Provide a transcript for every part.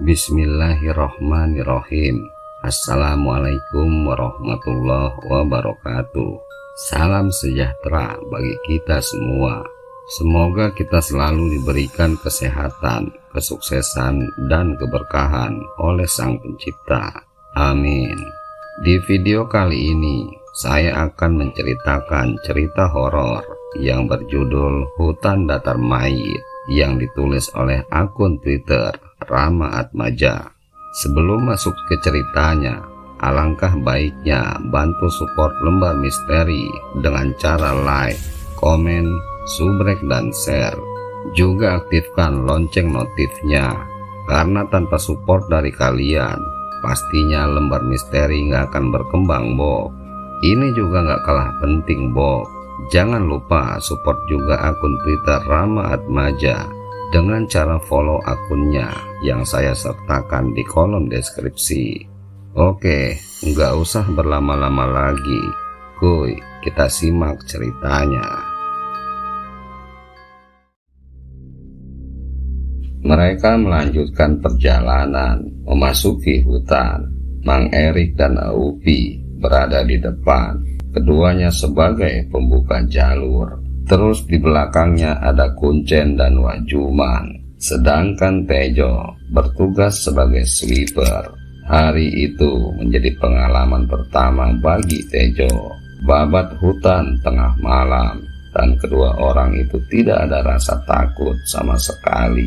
Bismillahirrohmanirrohim. Assalamualaikum warahmatullahi wabarakatuh. Salam sejahtera bagi kita semua. Semoga kita selalu diberikan kesehatan, kesuksesan, dan keberkahan oleh Sang Pencipta. Amin. Di video kali ini, saya akan menceritakan cerita horor yang berjudul Hutan Datar Mayit yang ditulis oleh akun Twitter Rama Atmaja. Sebelum masuk ke ceritanya, alangkah baiknya bantu support Lembar Misteri dengan cara like, komen, subrek, dan share. Juga aktifkan lonceng notifnya, karena tanpa support dari kalian, pastinya Lembar Misteri nggak akan berkembang, Bob. Ini juga nggak kalah penting, Bob. Jangan lupa support juga akun Twitter Rama Atmaja dengan cara follow akunnya yang saya sertakan di kolom deskripsi. Oke, nggak usah berlama-lama lagi. Kuy, kita simak ceritanya. Mereka melanjutkan perjalanan memasuki hutan. Mang Erik dan Aupi berada di depan, keduanya sebagai pembuka jalur. Terus di belakangnya ada Kuncen dan Wajuman, sedangkan Tejo bertugas sebagai sweeper. Hari itu menjadi pengalaman pertama bagi Tejo, babat hutan tengah malam, dan kedua orang itu tidak ada rasa takut sama sekali.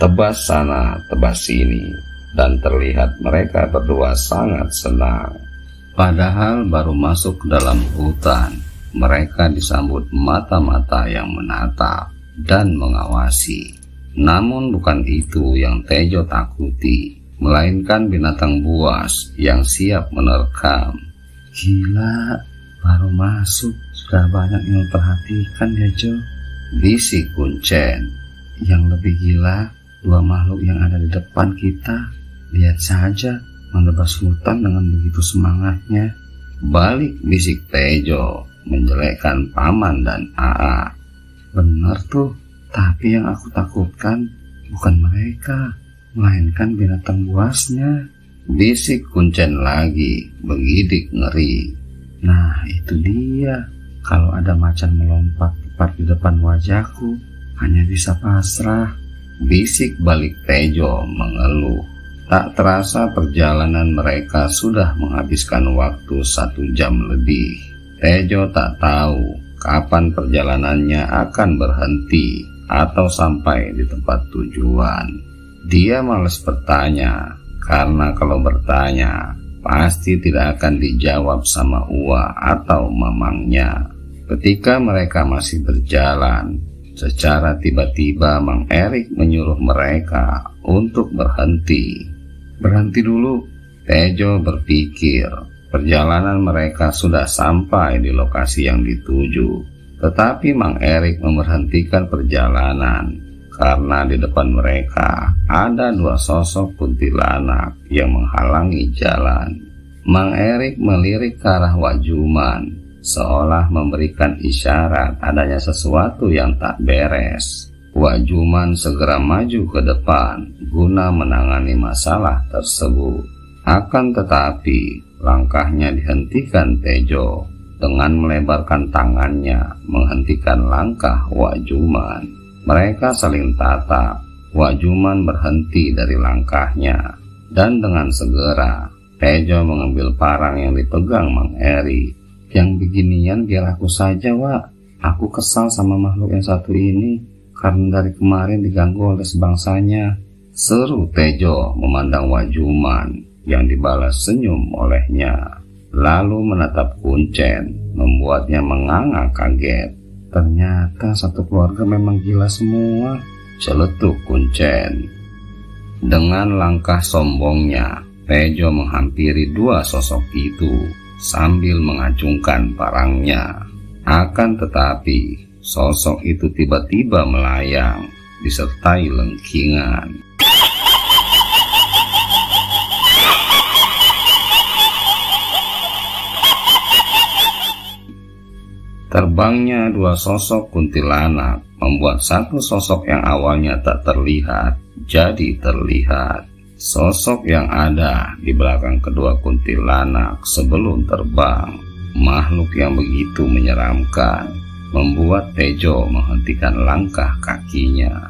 Tebas sana, tebas sini, dan terlihat mereka berdua sangat senang. Padahal baru masuk ke dalam hutan, mereka disambut mata-mata yang menatap dan mengawasi. Namun bukan itu yang Tejo takuti, melainkan binatang buas yang siap menerkam. Gila, baru masuk sudah banyak yang memperhatikan ya, Jo, bisik Kuncen. Yang lebih gila, dua makhluk yang ada di depan kita. Lihat saja, menebas hutan dengan begitu semangatnya. Balik bisik Tejo, menjelekkan Paman dan Aa. Benar tuh, tapi yang aku takutkan bukan mereka, melainkan binatang buasnya, bisik Kuncen lagi, begidik ngeri. Nah itu dia, kalau ada macan melompat tepat di depan wajahku, hanya bisa pasrah, bisik balik Tejo mengeluh. Tak terasa perjalanan mereka sudah menghabiskan waktu 1 jam lebih. Tejo tak tahu kapan perjalanannya akan berhenti atau sampai di tempat tujuan. Dia malas bertanya, karena kalau bertanya pasti tidak akan dijawab sama Uwa atau mamangnya. Ketika mereka masih berjalan, secara tiba-tiba Mang Erik menyuruh mereka untuk berhenti. Berhenti dulu, Tejo berpikir. Perjalanan mereka sudah sampai di lokasi yang dituju. Tetapi Mang Erik memberhentikan perjalanan karena di depan mereka ada 2 sosok kuntilanak yang menghalangi jalan. Mang Erik melirik ke arah Wajuman, seolah memberikan isyarat adanya sesuatu yang tak beres. Wajuman segera maju ke depan guna menangani masalah tersebut. Akan tetapi, langkahnya dihentikan Tejo dengan melebarkan tangannya menghentikan langkah Wajuman. Mereka saling tatap. Wajuman berhenti dari langkahnya, dan dengan segera Tejo mengambil parang yang dipegang Mang Eri. Yang beginian biar aku saja, Wak. Aku kesal sama makhluk yang satu ini, karena dari kemarin diganggu oleh sebangsanya, seru Tejo memandang Wajuman yang dibalas senyum olehnya. Lalu menatap Kuncen, membuatnya menganga kaget. Ternyata satu keluarga memang gila semua, celetuk Kuncen. Dengan langkah sombongnya, Tejo menghampiri 2 sosok itu sambil mengacungkan parangnya. Akan tetapi, sosok itu tiba-tiba melayang, disertai lengkingan. Terbangnya 2 sosok kuntilanak membuat satu sosok yang awalnya tak terlihat jadi terlihat. Sosok yang ada di belakang kedua kuntilanak sebelum terbang, makhluk yang begitu menyeramkan, membuat Tejo menghentikan langkah kakinya.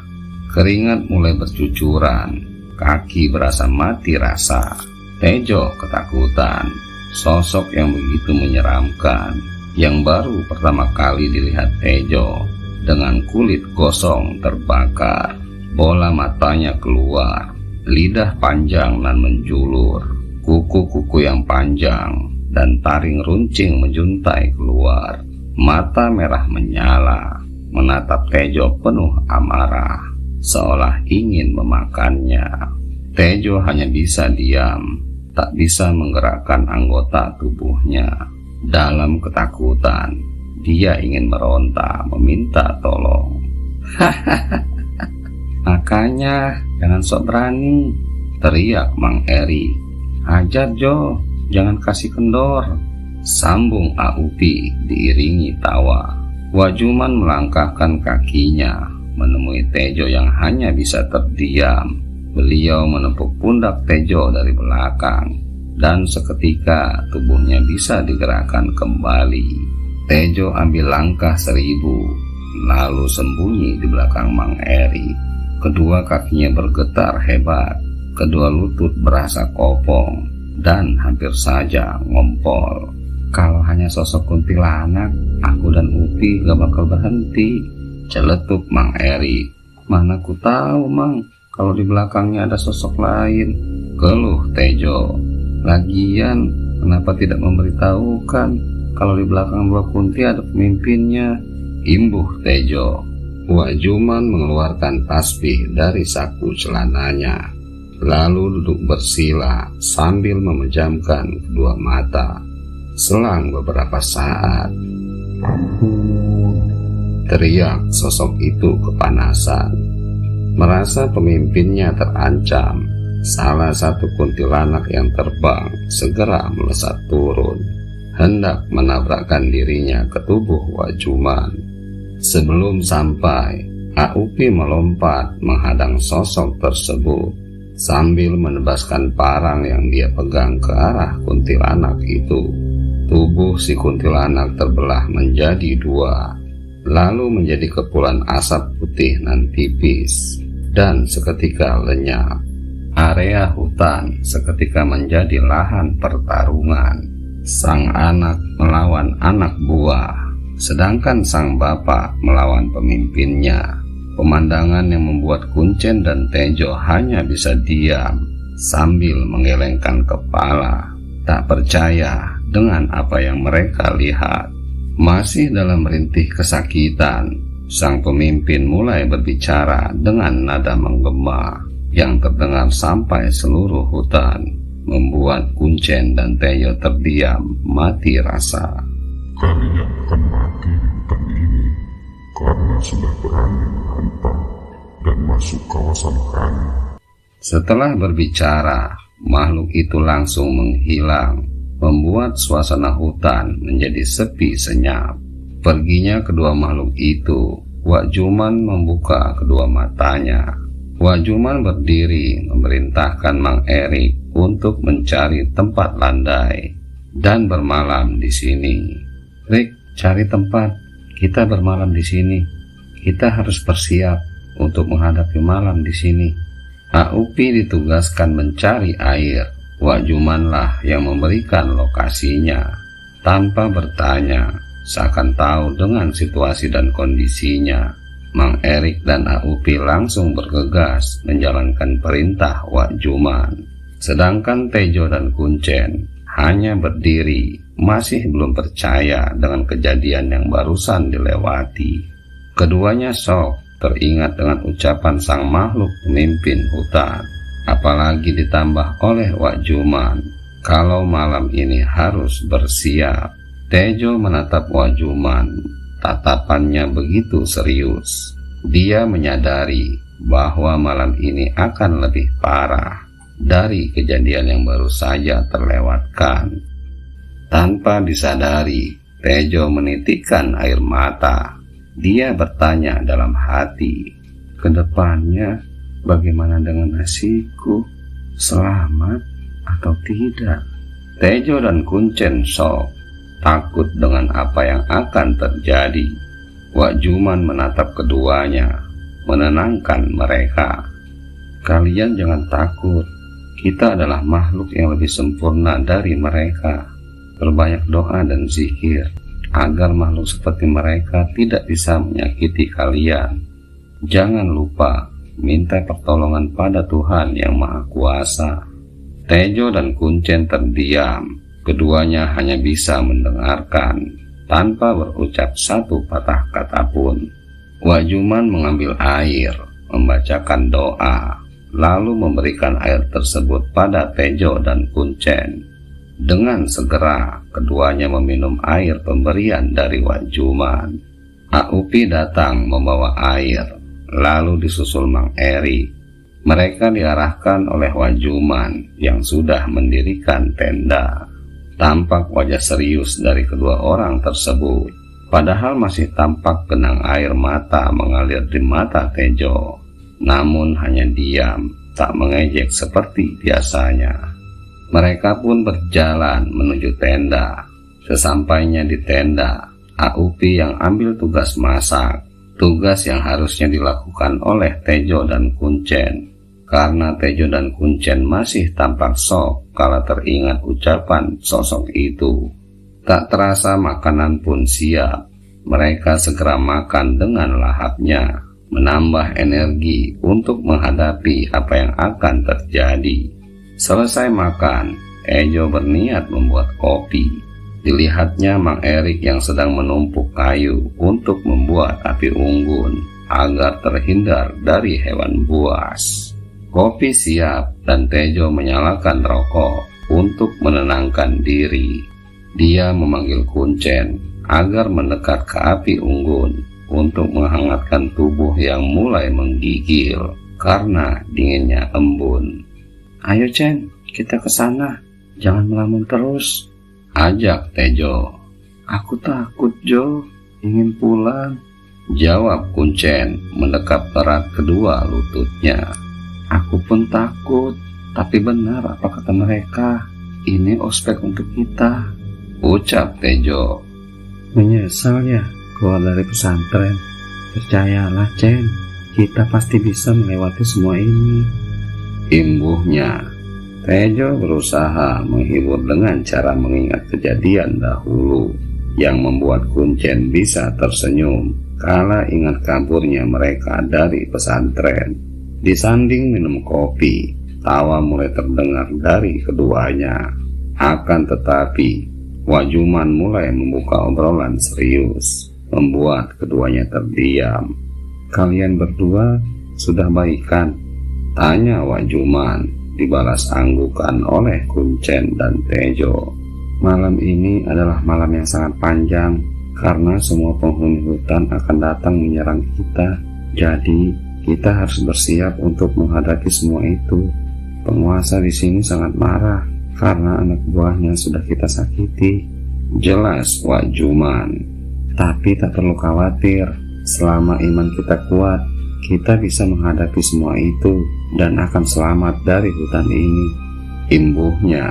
Keringat mulai bercucuran, kaki berasa mati rasa. Tejo ketakutan. Sosok yang begitu menyeramkan, yang baru pertama kali dilihat Tejo, dengan kulit gosong terbakar, bola matanya keluar, lidah panjang dan menjulur, kuku-kuku yang panjang dan taring runcing menjuntai keluar. Mata merah menyala, menatap Tejo penuh amarah, seolah ingin memakannya. Tejo hanya bisa diam, tak bisa menggerakkan anggota tubuhnya. Dalam ketakutan, dia ingin meronta, meminta tolong. Makanya jangan sok berani, teriak Mang Eri. Hajar Jo, jangan kasih kendor, sambung Aupi diiringi tawa. Wajuman melangkahkan kakinya menemui Tejo yang hanya bisa terdiam. Beliau menepuk pundak Tejo dari belakang, dan seketika tubuhnya bisa digerakkan kembali. Tejo ambil langkah 1000, lalu sembunyi di belakang Mang Eri. Kedua kakinya bergetar hebat, kedua lutut berasa kopong, dan hampir saja ngompol. Kalau hanya sosok kuntilanak, aku dan Upi gak bakal berhenti, celetuk Mang Eri. Mana ku tahu Mang, kalau di belakangnya ada sosok lain, keluh Tejo. Lagian, kenapa tidak memberitahukan kalau di belakang dua kunti ada pemimpinnya, imbuh Tejo. Wajuman mengeluarkan tasbih dari saku celananya, lalu duduk bersila sambil memejamkan kedua mata. Selang beberapa saat, teriak sosok itu kepanasan. Merasa pemimpinnya terancam, salah satu kuntilanak yang terbang segera melesat turun, hendak menabrakkan dirinya ke tubuh Wajuman. Sebelum sampai, Aupi melompat menghadang sosok tersebut sambil menebaskan parang yang dia pegang ke arah kuntilanak itu. Tubuh si kuntilanak terbelah menjadi 2, lalu menjadi kepulan asap putih nan tipis, dan seketika lenyap. Area hutan seketika menjadi lahan pertarungan. Sang anak melawan anak buah, sedangkan sang bapak melawan pemimpinnya. Pemandangan yang membuat Kuncen dan Tejo hanya bisa diam sambil menggelengkan kepala, tak percaya dengan apa yang mereka lihat. Masih dalam merintih kesakitan, sang pemimpin mulai berbicara dengan nada menggema yang terdengar sampai seluruh hutan, membuat Kuncen dan Tejo terdiam mati rasa. Kalian akan mati di hutan ini karena sudah berani menantang dan masuk kawasan kami. Setelah berbicara, makhluk itu langsung menghilang, membuat suasana hutan menjadi sepi senyap. Perginya kedua makhluk itu, Wajuman membuka kedua matanya. Wajuman berdiri memerintahkan Mang Erik untuk mencari tempat landai dan bermalam di sini. Rik, cari tempat, kita bermalam di sini. Kita harus bersiap untuk menghadapi malam di sini. Aupi ditugaskan mencari air. Wajumanlah yang memberikan lokasinya. Tanpa bertanya, seakan tahu dengan situasi dan kondisinya, Mang Erik dan Aupi langsung bergegas menjalankan perintah Wajuman. Sedangkan Tejo dan Kuncen hanya berdiri, masih belum percaya dengan kejadian yang barusan dilewati. Keduanya shock, teringat dengan ucapan sang makhluk pemimpin hutan, apalagi ditambah oleh Wajuman kalau malam ini harus bersiap. Tejo menatap Wajuman, tatapannya begitu serius. Dia menyadari bahwa malam ini akan lebih parah dari kejadian yang baru saja terlewatkan. Tanpa disadari, Tejo menitikkan air mata. Dia bertanya dalam hati, "Kedepannya bagaimana dengan nasiku? selamat atau tidak? Tejo dan Kuncen shock, takut dengan apa yang akan terjadi. Wak Juman menatap keduanya, menenangkan mereka. Kalian jangan takut, kita adalah makhluk yang lebih sempurna dari mereka. Berbanyak doa dan zikir, agar makhluk seperti mereka tidak bisa menyakiti kalian. Jangan lupa, minta pertolongan pada Tuhan yang Maha Kuasa. Tejo dan Kuncen terdiam, keduanya hanya bisa mendengarkan, tanpa berucap satu patah kata pun. Wak Juman mengambil air, membacakan doa, lalu memberikan air tersebut pada Tejo dan Kuncen. Dengan segera, keduanya meminum air pemberian dari Wak Juman. Aupi datang membawa air, lalu disusul Mang Eri. Mereka diarahkan oleh Wak Juman yang sudah mendirikan tenda. Tampak wajah serius dari kedua orang tersebut, padahal masih tampak genang air mata mengalir di mata Tejo. Namun hanya diam, tak mengejek seperti biasanya. Mereka pun berjalan menuju tenda. Sesampainya di tenda, Aupi yang ambil tugas masak, tugas yang harusnya dilakukan oleh Tejo dan Kuncen. Karena Tejo dan Kuncen masih tampak shock kala teringat ucapan sosok itu. Tak terasa makanan pun siap. Mereka segera makan dengan lahapnya, menambah energi untuk menghadapi apa yang akan terjadi. Selesai makan, Tejo berniat membuat kopi. Dilihatnya Mang Erik yang sedang menumpuk kayu untuk membuat api unggun agar terhindar dari hewan buas. Kopi siap dan Tejo menyalakan rokok untuk menenangkan diri. Dia memanggil Kuncen agar mendekat ke api unggun untuk menghangatkan tubuh yang mulai menggigil karena dinginnya embun. Ayo Cen, kita ke sana, jangan melamun terus, ajak Tejo. Aku takut Jo, ingin pulang, jawab Kuncen mendekap erat kedua lututnya. Aku pun takut, tapi benar apa kata mereka, ini ospek untuk kita, ucap Tejo. Menyesal ya keluar dari pesantren? Percayalah Cen, kita pasti bisa melewati semua ini, imbuhnya. Tejo berusaha menghibur dengan cara mengingat kejadian dahulu yang membuat Kuncen bisa tersenyum kala ingat kaburnya mereka dari pesantren. Disanding minum kopi, tawa mulai terdengar dari keduanya. Akan tetapi, Wak Juman mulai membuka obrolan serius, membuat keduanya terdiam. Kalian berdua sudah baikan? Tanya Wak Juman, dibalas anggukan oleh Kuncen dan Tejo. Malam ini adalah malam yang sangat panjang, karena semua penghuni hutan akan datang menyerang kita. Jadi, kita harus bersiap untuk menghadapi semua itu. Penguasa di sini sangat marah karena anak buahnya sudah kita sakiti, jelas Wak Juman. Tapi tak perlu khawatir, selama iman kita kuat, kita bisa menghadapi semua itu dan akan selamat dari hutan ini, imbuhnya.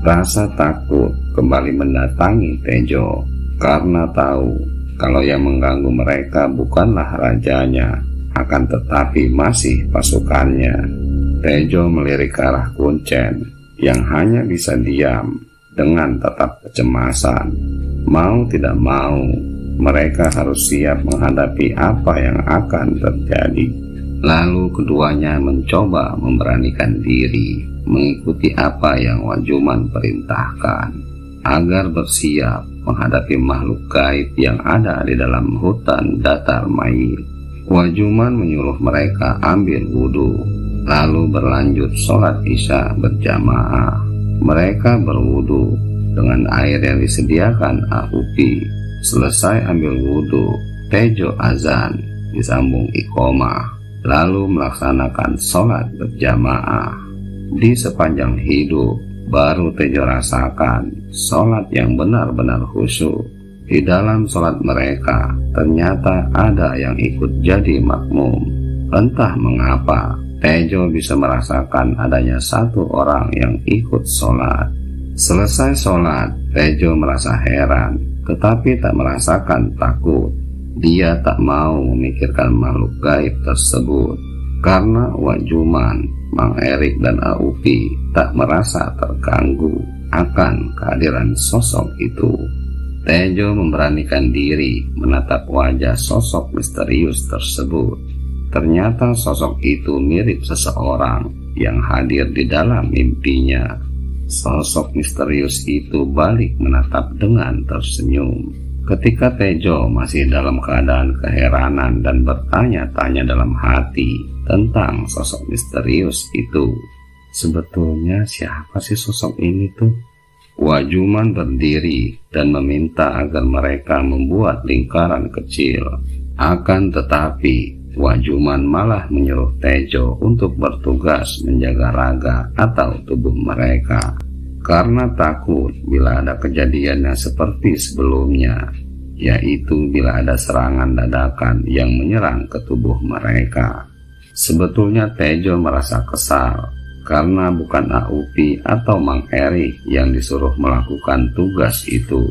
Rasa takut kembali mendatangi Tejo karena tahu kalau yang mengganggu mereka bukanlah rajanya, akan tetapi masih pasukannya. Tejo melirik ke arah Kuncen yang hanya bisa diam dengan tetap kecemasan. Mau tidak mau, mereka harus siap menghadapi apa yang akan terjadi. Lalu keduanya mencoba memberanikan diri, mengikuti apa yang Wak Juman perintahkan, agar bersiap menghadapi makhluk gaib yang ada di dalam hutan datar Mayit. Wak Juman menyuruh mereka ambil wudhu, lalu berlanjut sholat isya berjamaah. Mereka berwudhu dengan air yang disediakan Aupi. Selesai ambil wudhu, Tejo azan, disambung iqomah, lalu melaksanakan sholat berjamaah. Di sepanjang hidup, baru Tejo rasakan sholat yang benar-benar khusyuk. Di dalam sholat mereka, ternyata ada yang ikut jadi makmum. Entah mengapa, Tejo bisa merasakan adanya satu orang yang ikut sholat. Selesai sholat, Tejo merasa heran, tetapi tak merasakan takut. Dia tak mau memikirkan makhluk gaib tersebut, karena Wak Juman, Mang Erik, dan Aupi tak merasa terganggu akan kehadiran sosok itu. Tejo memberanikan diri menatap wajah sosok misterius tersebut. Ternyata sosok itu mirip seseorang yang hadir di dalam mimpinya. Sosok misterius itu balik menatap dengan tersenyum. Ketika Tejo masih dalam keadaan keheranan dan bertanya-tanya dalam hati tentang sosok misterius itu, sebetulnya siapa sih sosok ini tuh? Wak Juman berdiri dan meminta agar mereka membuat lingkaran kecil. Akan tetapi Wak Juman malah menyuruh Tejo untuk bertugas menjaga raga atau tubuh mereka, karena takut bila ada kejadian yang seperti sebelumnya, yaitu bila ada serangan dadakan yang menyerang ke tubuh mereka. Sebetulnya Tejo merasa kesal karena bukan Aupi atau Mang Erik yang disuruh melakukan tugas itu.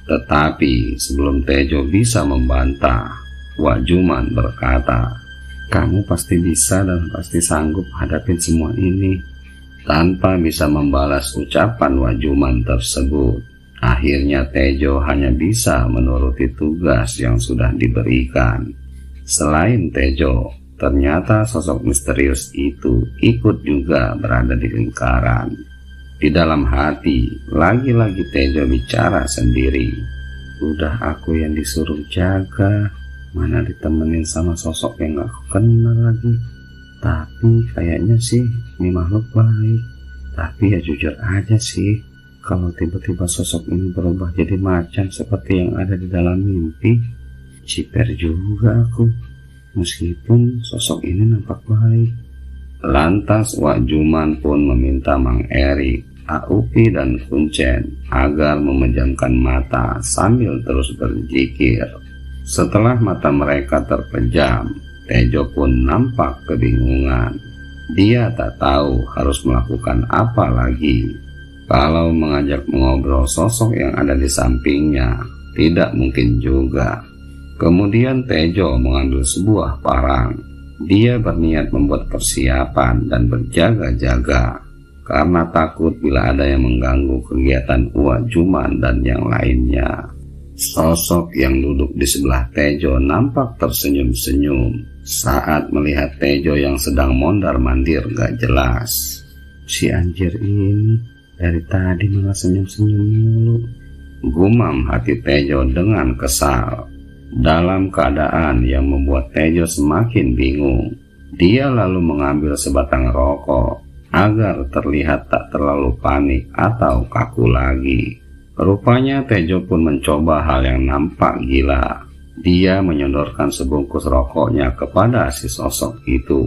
Tetapi sebelum Tejo bisa membantah, Wak Juman berkata, "Kamu pasti bisa dan pasti sanggup hadapin semua ini." Tanpa bisa membalas ucapan Wak Juman tersebut, akhirnya Tejo hanya bisa menuruti tugas yang sudah diberikan. Selain Tejo, ternyata sosok misterius itu ikut juga berada di lingkaran. Di dalam hati, lagi-lagi Tejo bicara sendiri. "Udah aku yang disuruh jaga, mana ditemenin sama sosok yang gak aku kenal lagi. Tapi kayaknya sih ini makhluk baik. Tapi ya jujur aja sih, kalau tiba-tiba sosok ini berubah jadi macan seperti yang ada di dalam mimpi, ciper juga aku, meskipun sosok ini nampak baik." Lantas Wak Juman pun meminta Mang Erik, Aupi, dan Kuncen agar memejamkan mata sambil terus berzikir. Setelah mata mereka terpejam, Tejo pun nampak kebingungan. Dia tak tahu harus melakukan apa lagi. Kalau mengajak mengobrol sosok yang ada di sampingnya, tidak mungkin juga. Kemudian Tejo mengambil sebuah parang. Dia berniat membuat persiapan dan berjaga-jaga, karena takut bila ada yang mengganggu kegiatan Wak Juman dan yang lainnya. Sosok yang duduk di sebelah Tejo nampak tersenyum-senyum saat melihat Tejo yang sedang mondar-mandir gak jelas. "Si anjir ini dari tadi malah senyum-senyum mulu," gumam hati Tejo dengan kesal. Dalam keadaan yang membuat Tejo semakin bingung, dia lalu mengambil sebatang rokok agar terlihat tak terlalu panik atau kaku lagi. Rupanya Tejo pun mencoba hal yang nampak gila. Dia menyodorkan sebungkus rokoknya kepada si sosok itu.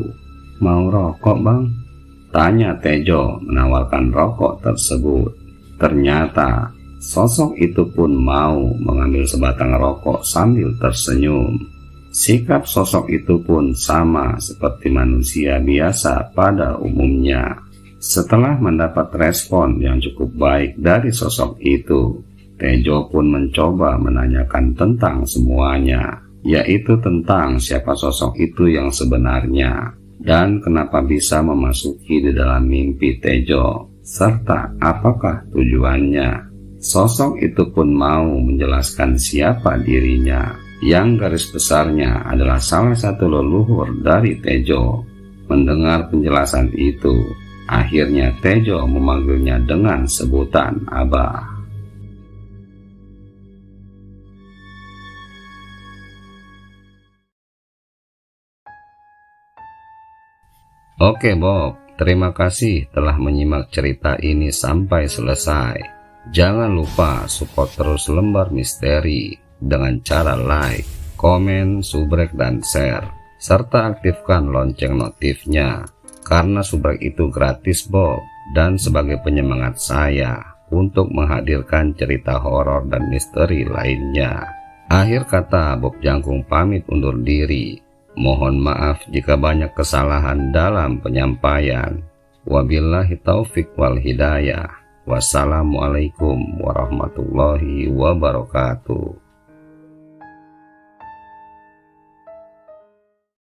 "Mau rokok, Bang?" tanya Tejo menawarkan rokok tersebut. Ternyata sosok itu pun mau mengambil sebatang rokok sambil tersenyum. Sikap sosok itu pun sama seperti manusia biasa pada umumnya. Setelah mendapat respon yang cukup baik dari sosok itu, Tejo pun mencoba menanyakan tentang semuanya, yaitu tentang siapa sosok itu yang sebenarnya, dan kenapa bisa memasuki di dalam mimpi Tejo, serta apakah tujuannya. Sosok itu pun mau menjelaskan siapa dirinya, yang garis besarnya adalah salah satu leluhur dari Tejo. Mendengar penjelasan itu, akhirnya Tejo memanggilnya dengan sebutan Abah. Oke Bob, terima kasih telah menyimak cerita ini sampai selesai. Jangan lupa support terus Lembar Misteri dengan cara like, komen, subrek, dan share, serta aktifkan lonceng notifnya. Karena subrek itu gratis Bob, dan sebagai penyemangat saya untuk menghadirkan cerita horor dan misteri lainnya. Akhir kata, Bob Jangkung pamit undur diri. Mohon maaf jika banyak kesalahan dalam penyampaian. Wabillahi taufik wal hidayah. Wassalamualaikum warahmatullahi wabarakatuh.